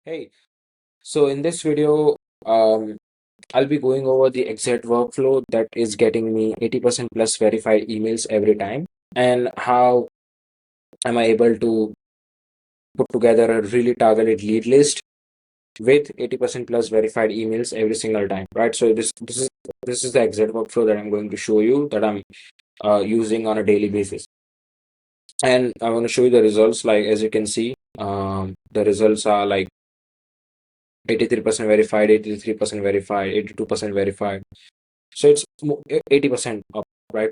Hey, so in this video, I'll be going over the exact workflow that is getting me 80% plus verified emails every time, and how am I able to put together a really targeted lead list with 80% plus verified emails every single time, right? So this is the exact workflow that I'm going to show you that I'm using on a daily basis, and I want to show you the results. Like as you can see, the results are like 83% verified, 83% verified, 82% verified. So it's 80% up, right?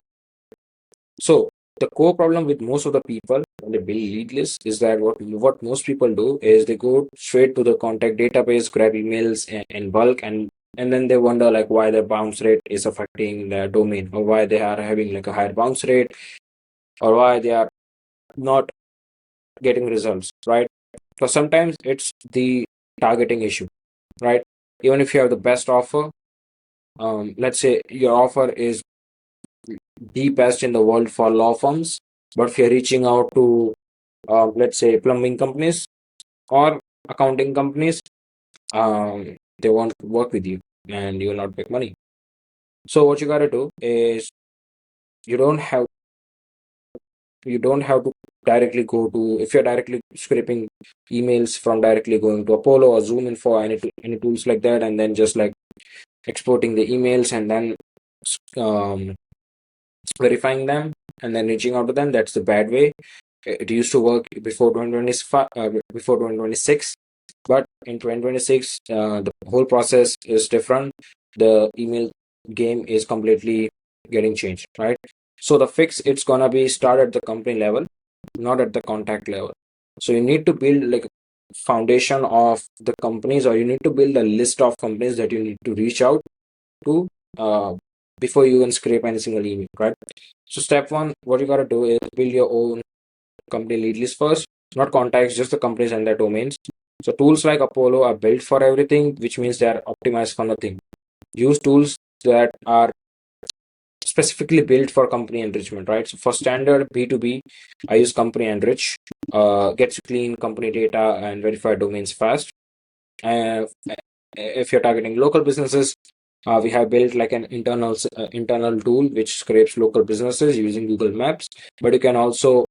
So the core problem with most of the people when they build lead lists is that what most people do is they go straight to the contact database, grab emails in bulk, and then they wonder like why the bounce rate is affecting their domain, or why they are having like a higher bounce rate, or why they are not getting results, right? Because sometimes it's the targeting issue, right? Even if you have the best offer, let's say your offer is the best in the world for law firms, but if you're reaching out to, let's say, plumbing companies or accounting companies, they won't work with you and you will not make money. So what you gotta do is you don't have you don't have to directly go to, if you're directly scraping emails from directly going to Apollo or Zoom Info, any tools like that, and then just like exporting the emails and then um, verifying them and then reaching out to them. That's the bad way. It used to work before 2025, before 2026, but in 2026, the whole process is different. The email game is completely getting changed, right? So the fix, it's gonna be start at the company level, not at the contact level. So you need to build like a foundation of the companies, or you need to build a list of companies that you need to reach out to uh, before you even scrape any single email, right? So step one, what you gotta do is build your own company lead list first, not contacts, just the companies and their domains. So tools like Apollo are built for everything, which means they are optimized for nothing. Use tools that are specifically built for company enrichment, right? So for standard B2B, I use Company Enrich, gets clean company data and verified domains fast. Uh, if you're targeting local businesses, we have built like an internal tool which scrapes local businesses using Google Maps. But you can also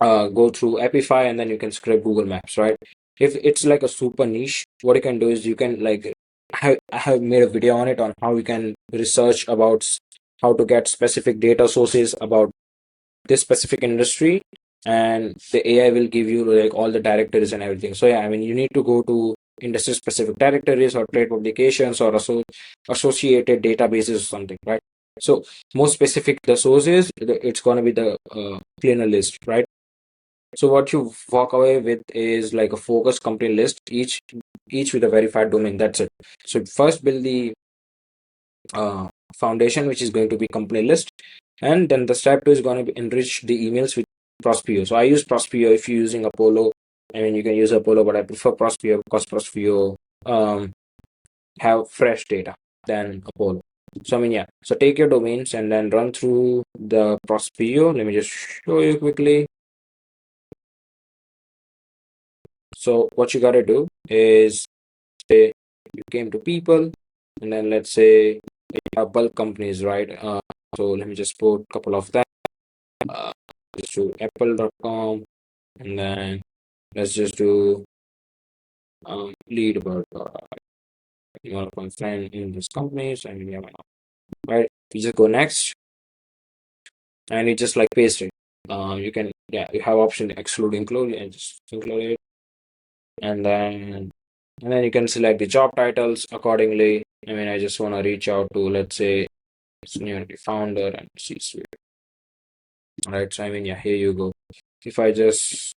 go through Epify and then you can scrape Google Maps, right? If it's like a super niche, what you can do is you can like I have made a video on it on how you can research about how to get specific data sources about this specific industry, and the AI will give you like all the directories and everything. So yeah, I mean you need to go to industry specific directories or trade publications or associated databases or something, right? So more specific the sources, it's going to be the cleaner list, right? So what you walk away with is like a focused company list, each with a verified domain. That's it. So first build the uh, foundation, which is going to be company list, and then the step two is going to be enrich the emails with Prospeo. So I use Prospeo. If you're using Apollo, I mean you can use Apollo, but I prefer Prospeo because Prospeo have fresh data than Apollo. So I mean yeah. So take your domains and then run through the Prospeo. Let me just show you quickly. So what you gotta do is say you came to people, and then let's say you have bulk companies, right? So let me just put a couple of them. Just do apple.com, and then let's just do lead about one of my friend in this company. So I mean, yeah, why not? Right? You just go next, and you just like paste it. You can, yeah, you have option exclude include and just include it, and then you can select the job titles accordingly. I mean, I just want to reach out to, let's say, seniority founder and C-suite. All right, so I mean, yeah, here you go. If I just,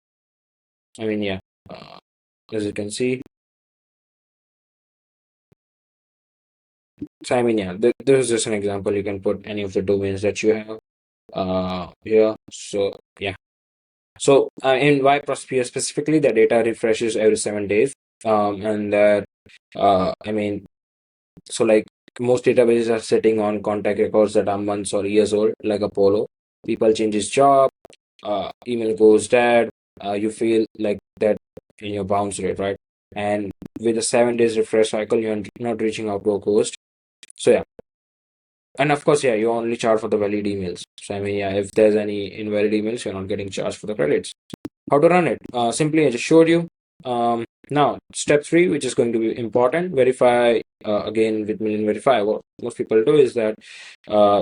I mean, yeah, uh, as you can see, so I mean, yeah, this is just an example. You can put any of the domains that you have here. So yeah, so in why Prospero specifically, the data refreshes every 7 days, and that I mean, so like most databases are sitting on contact records that are months or years old, like Apollo. People change his job, email goes dead, you feel like that in your bounce rate, right? and with a 7 days refresh cycle, you're not reaching out to a ghost. So yeah, and of course, yeah, you only charge for the valid emails. So I mean, yeah, if there's any invalid emails, you're not getting charged for the credits. How to run it? Simply, I just showed you. Now, step three, which is going to be important, verify. Again, with Million Verify, what most people do is that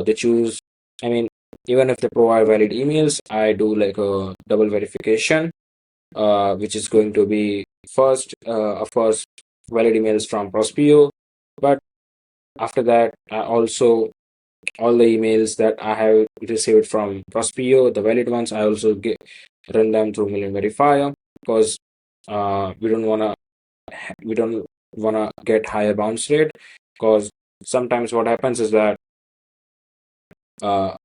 they choose. I mean, even if they provide valid emails, I do like a double verification, which is going to be first, of course, valid emails from Prospeo, but after that, I also all the emails that I have received from Prospeo, the valid ones, I also run them through Million Verifier because we don't wanna get higher bounce rate, because sometimes what happens is that uh,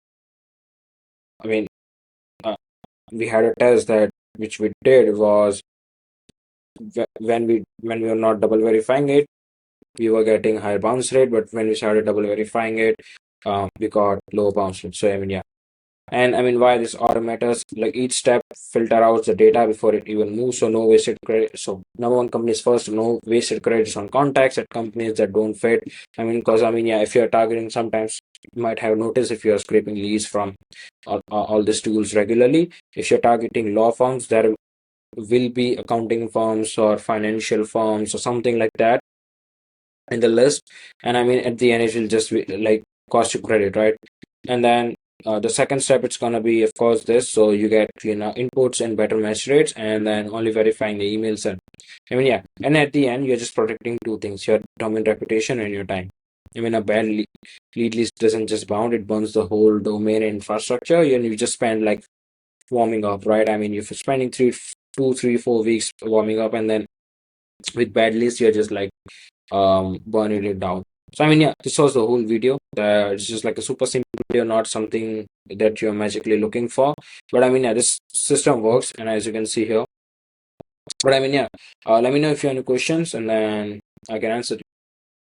I mean uh, we had a test that which we did was when we were not double verifying it, we were getting higher bounce rate, but when we started double verifying it, we got low bounce rate. So I mean, yeah. And I mean, why this auto matters, like each step filter out the data before it even moves, so no wasted credit. So number one, companies first, no wasted credits on contacts at companies that don't fit. I mean, because I mean, yeah, if you're targeting, sometimes you might have noticed if you're scraping leads from all these tools regularly, if you're targeting law firms, there will be accounting firms or financial firms or something like that in the list. And I mean, at the end, it will just be like cost you credit, right? And then the second step, it's gonna be, of course, this. So you get inputs and better match rates, and then only verifying the emails. And I mean, yeah. And at the end, you're just protecting two things: your domain reputation and your time. I mean, a bad lead list doesn't just bound; it burns the whole domain infrastructure. And you just spend like warming up, right? I mean, if you're spending 2, 3, 4 weeks warming up, and then with bad list, you're just like burning it down. So I mean, yeah, this was the whole video. It's just like a super simple video, not something that you're magically looking for. But I mean, yeah, this system works, and as you can see here. But I mean, yeah, let me know if you have any questions, and then I can answer.